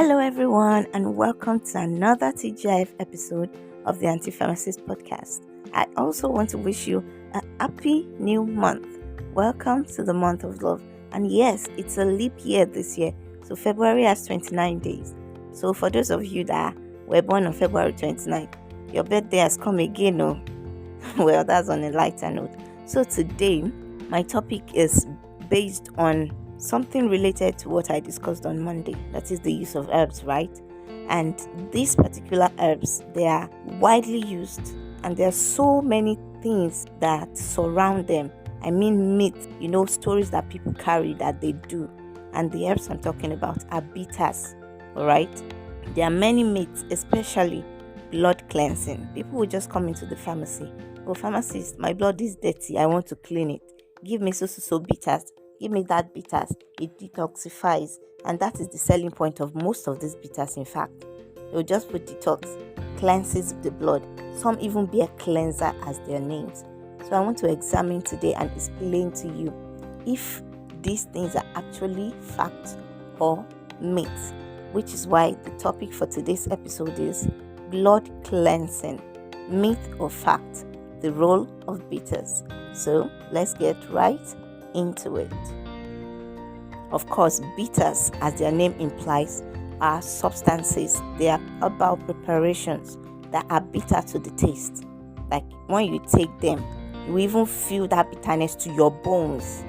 Hello, everyone, and welcome to another TGIF episode of the Anti-Pharmacist podcast. I also want to wish you a happy new month. Welcome to the month of love. And yes, it's a leap year this year, so February has 29 days. So for those of you that were born on February 29th, your birthday has come again, oh. Well, that's on a lighter note. So today, my topic is based on something related to what I discussed on Monday. That is the use of herbs, right? And these particular herbs, they are widely used, and there are so many things that surround them. I mean myths, stories that people carry that they do. And the herbs I'm talking about are bitters, alright? There are many myths, especially blood cleansing. People will just come into the pharmacy. Oh, pharmacist, my blood is dirty. I want to clean it. Give me so bitters. Give me that bitters. It detoxifies. And that is the selling point of most of these bitters, in fact. They'll just put detox, cleanses the blood. Some even bear cleanser as their names. So I want to examine today and explain to you if these things are actually fact or myth, which is why the topic for today's episode is blood cleansing, myth or fact, the role of bitters. So let's get right into it. Of course, bitters, as their name implies, are substances. They are herbal preparations that are bitter to the taste. Like when you take them, you even feel that bitterness to your bones.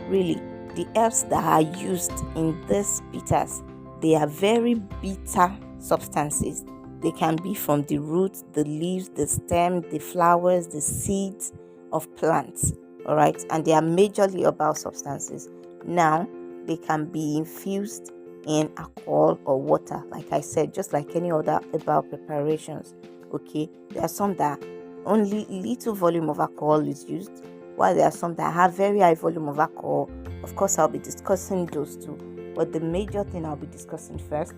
Really, the herbs that are used in these bitters, they are very bitter substances. They can be from the roots, the leaves, the stem, the flowers, the seeds of plants. Alright, and they are majorly herbal substances. Now, they can be infused in alcohol or water, like I said, just like any other herbal preparations. Okay, there are some that only little volume of alcohol is used, while there are some that have very high volume of alcohol. Of course, I'll be discussing those two, but the major thing I'll be discussing first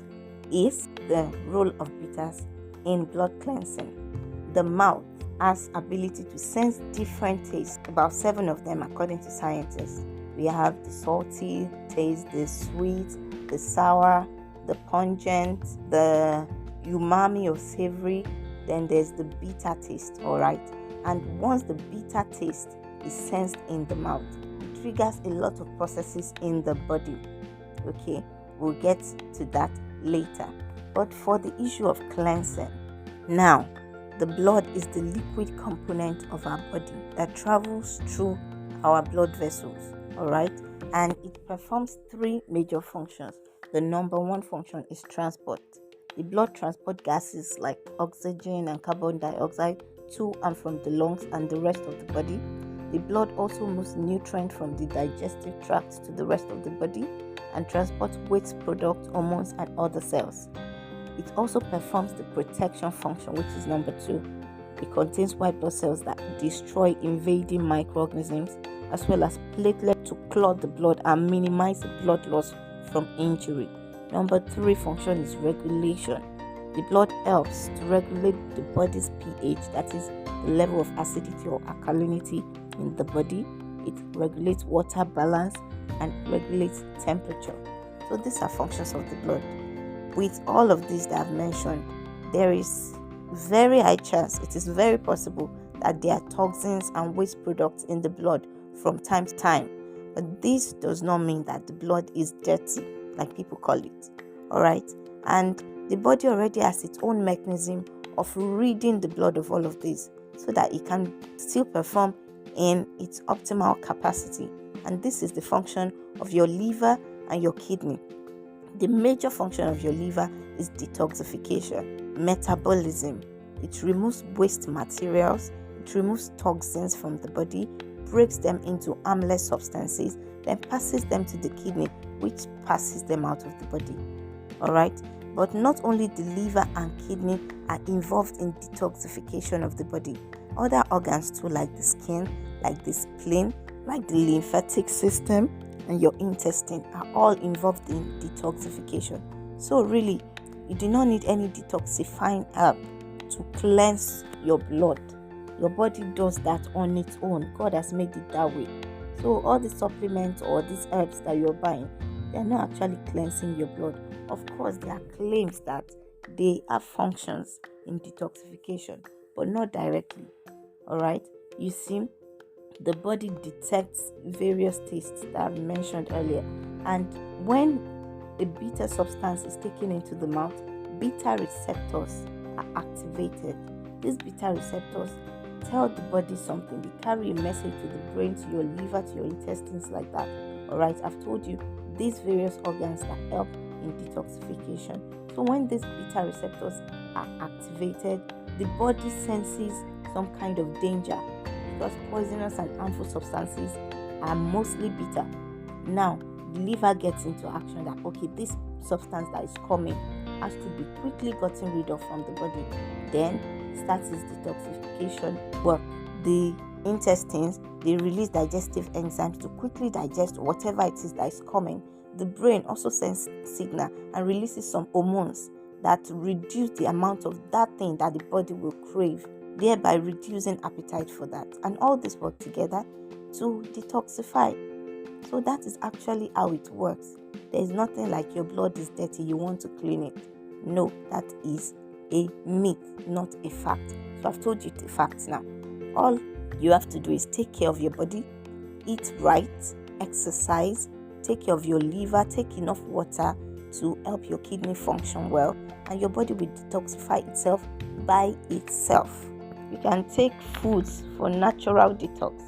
is the role of bitters in blood cleansing. The mouth has ability to sense different tastes, about 7 of them according to scientists. We have the salty taste, the sweet, the sour, the pungent, the umami or savory, then there's the bitter taste, alright? And once the bitter taste is sensed in the mouth, it triggers a lot of processes in the body. Okay, we'll get to that later. But for the issue of cleansing, now, the blood is the liquid component of our body that travels through our blood vessels, alright? And it performs 3 major functions. The number 1 function is transport. The blood transports gases like oxygen and carbon dioxide to and from the lungs and the rest of the body. The blood also moves nutrients from the digestive tract to the rest of the body and transports waste products, hormones, and other cells. It also performs the protection function, which is number 2. It contains white blood cells that destroy invading microorganisms, as well as platelets to clot the blood and minimize the blood loss from injury. Number 3 function is regulation. The blood helps to regulate the body's pH, that is the level of acidity or alkalinity in the body. It regulates water balance and regulates temperature. So these are functions of the blood. With all of these that I've mentioned, there is very high chance, it is very possible that there are toxins and waste products in the blood from time to time. But this does not mean that the blood is dirty, like people call it. Alright? And the body already has its own mechanism of reading the blood of all of this so that it can still perform in its optimal capacity. And this is the function of your liver and your kidney. The major function of your liver is detoxification, metabolism. It removes waste materials, it removes toxins from the body, breaks them into harmless substances, then passes them to the kidney, which passes them out of the body. Alright? But not only the liver and kidney are involved in detoxification of the body. Other organs too, like the skin, like the spleen, like the lymphatic system, and your intestine are all involved in detoxification. So really, you do not need any detoxifying herb to cleanse your blood. Your body does that on its own. God has made it that way. So all the supplements or these herbs that you're buying, They're not actually cleansing your blood. Of course, there are claims that they have functions in detoxification, but not directly. Alright, you see, the body detects various tastes that I've mentioned earlier, and when a bitter substance is taken into the mouth, beta receptors are activated. These beta receptors tell the body something. They carry a message to the brain, to your liver, to your intestines, like that. Alright, I've told you these various organs that help in detoxification. So when these beta receptors are activated, the body senses some kind of danger, because poisonous and harmful substances are mostly bitter. Now, the liver gets into action that, okay, this substance that is coming has to be quickly gotten rid of from the body. Then starts its detoxification work. The intestines, they release digestive enzymes to quickly digest whatever it is that is coming. The brain also sends signal and releases some hormones that reduce the amount of that thing that the body will crave, thereby reducing appetite for that. And all this work together to detoxify. So that is actually how it works. There is nothing like your blood is dirty, you want to clean it. No, that is a myth, not a fact. So I've told you the facts now. All you have to do is take care of your body, eat right, exercise, take care of your liver, take enough water to help your kidney function well, and your body will detoxify itself by itself. You can take foods for natural detox.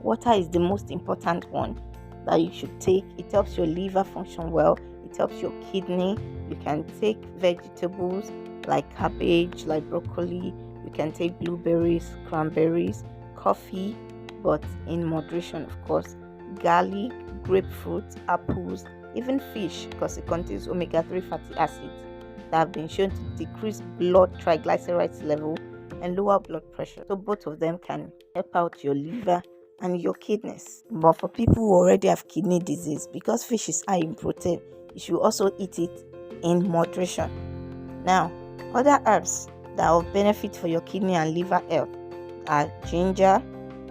Water is the most important one that you should take. It helps your liver function well. It helps your kidney. You can take vegetables like cabbage, like broccoli. You can take blueberries, cranberries, coffee, but in moderation, of course. Garlic, grapefruit, apples, even fish, because it contains omega-3 fatty acids that have been shown to decrease blood triglycerides level and lower blood pressure. So both of them can help out your liver and your kidneys. But for people who already have kidney disease, because fish is high in protein, you should also eat it in moderation. Now, other herbs that will benefit for your kidney and liver health are ginger,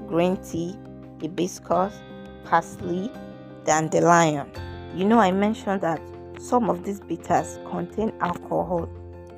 green tea, hibiscus, parsley, dandelion. You know, I mentioned that some of these bitters contain alcohol.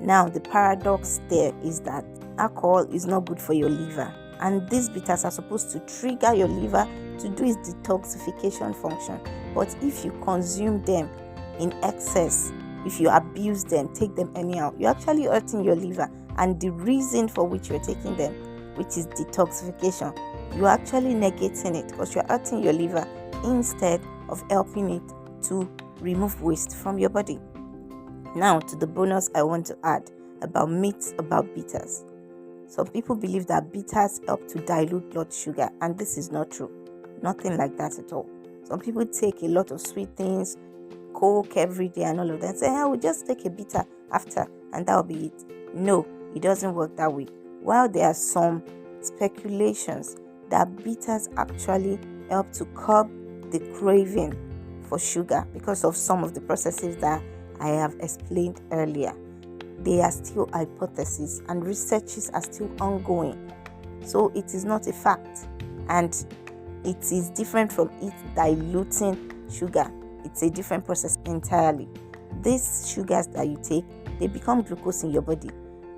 Now, the paradox there is that alcohol is not good for your liver, and these bitters are supposed to trigger your liver to do its detoxification function. But if you consume them in excess, if you abuse them, take them anyhow, you're actually hurting your liver. And the reason for which you're taking them, which is detoxification, you're actually negating it, because you're hurting your liver instead of helping it to remove waste from your body. Now, to the bonus I want to add about myths about bitters. Some people believe that bitters help to dilute blood sugar, and this is not true. Nothing like that at all. Some people take a lot of sweet things, Coke every day and all of that, and say, I will just take a bitter after and that will be it. No, it doesn't work that way. While there are some speculations that bitters actually help to curb the craving for sugar because of some of the processes that I have explained earlier, they are still hypotheses and researches are still ongoing. So it is not a fact, and it is different from it diluting sugar. It's a different process entirely. These sugars that you take, they become glucose in your body.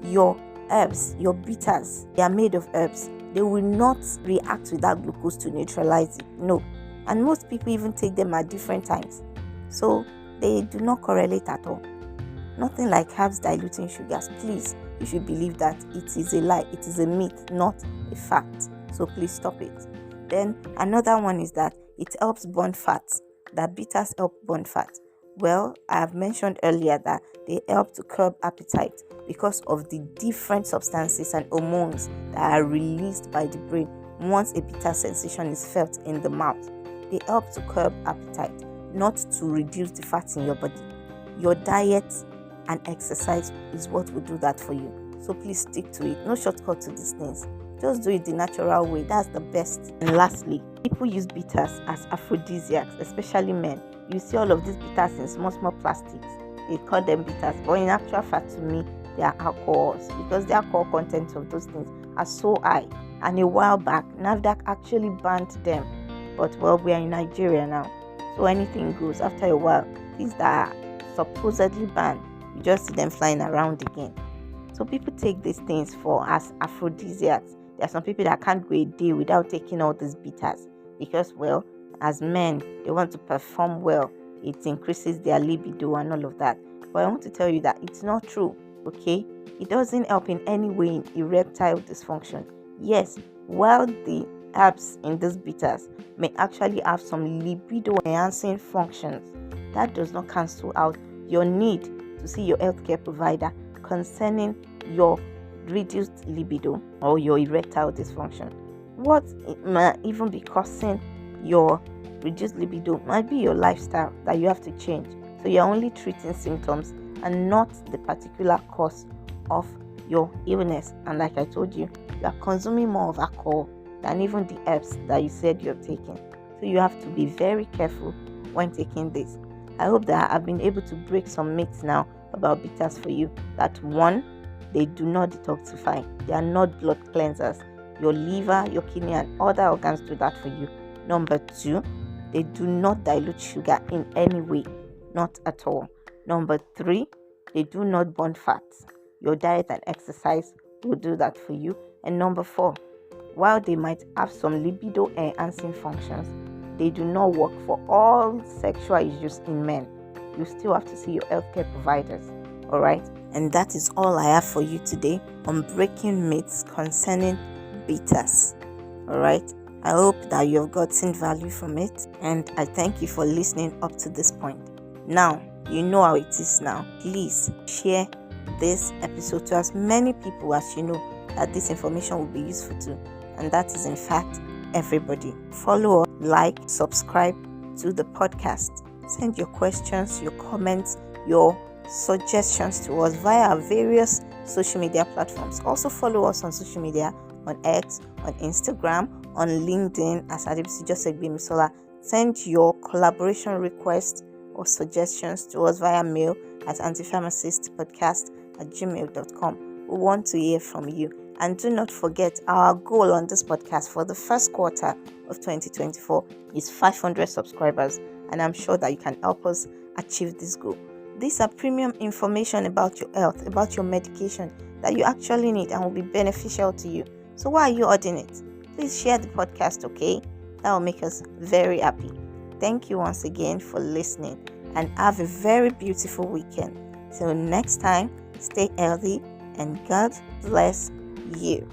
Your herbs, your bitters, they are made of herbs. They will not react with that glucose to neutralize it. No. And most people even take them at different times. So they do not correlate at all. Nothing like herbs diluting sugars. Please, if you believe that, it is a lie. It is a myth, not a fact. So please stop it. Then another one is that it helps burn fat. That bitters help burn fat. Well, I have mentioned earlier that they help to curb appetite because of the different substances and hormones that are released by the brain once a bitter sensation is felt in the mouth. They help to curb appetite, not to reduce the fat in your body. Your diet and exercise is what will do that for you. So please stick to it. No shortcut to these things. Just do it the natural way. That's the best. And lastly, people use bitters as aphrodisiacs, especially men. You see all of these bitters in small plastics. They call them bitters, but in actual fact, to me, they are alcohols, because the alcohol content of those things are so high. And a while back, NAFDAC actually banned them. But well, we are in Nigeria now, So anything goes. After a while, things that are supposedly banned, you just see them flying around again. So people take these things for as aphrodisiacs. There are some people that can't go a day without taking all these bitters because, well, as men, they want to perform well. It increases their libido and all of that. But I want to tell you that it's not true, okay? It doesn't help in any way in erectile dysfunction. Yes, while the herbs in these bitters may actually have some libido enhancing functions, that does not cancel out your need to see your healthcare provider concerning your reduced libido or your erectile dysfunction. What it might even be causing your reduced libido might be your lifestyle that you have to change. So you're only treating symptoms and not the particular cause of your illness. And like I told you, you are consuming more of alcohol than even the herbs that you said you're taking. So you have to be very careful when taking this. I hope that I've been able to break some myths now about bitters for you. That one, they do not detoxify. They are not blood cleansers. Your liver, your kidney, and other organs do that for you. Number two, they do not dilute sugar in any way. Not at all. Number three, they do not burn fats. Your diet and exercise will do that for you. And number four, while they might have some libido enhancing functions, they do not work for all sexual issues in men. You still have to see your healthcare providers. Alright? And that is all I have for you today on breaking myths concerning bitters. Alright? I hope that you have gotten value from it, and I thank you for listening up to this point. Now, you know how it is now. Please share this episode to as many people as you know that this information will be useful to, and that is in fact everybody. Follow, like, subscribe to the podcast. Send your questions, your comments, your suggestions to us via our various social media platforms. Also follow us on social media, on X, on Instagram, on LinkedIn as Adebisi Misola. Send your collaboration requests or suggestions to us via mail at antipharmacistpodcast@gmail.com. We want to hear from you. And do not forget, our goal on this podcast for the first quarter of 2024 is 500 subscribers, and I'm sure that you can help us achieve this goal. These are premium information about your health, about your medication that you actually need and will be beneficial to you. So why are you holding it? Please share the podcast, okay? That will make us very happy. Thank you once again for listening, and have a very beautiful weekend. Till next time, stay healthy and God bless you.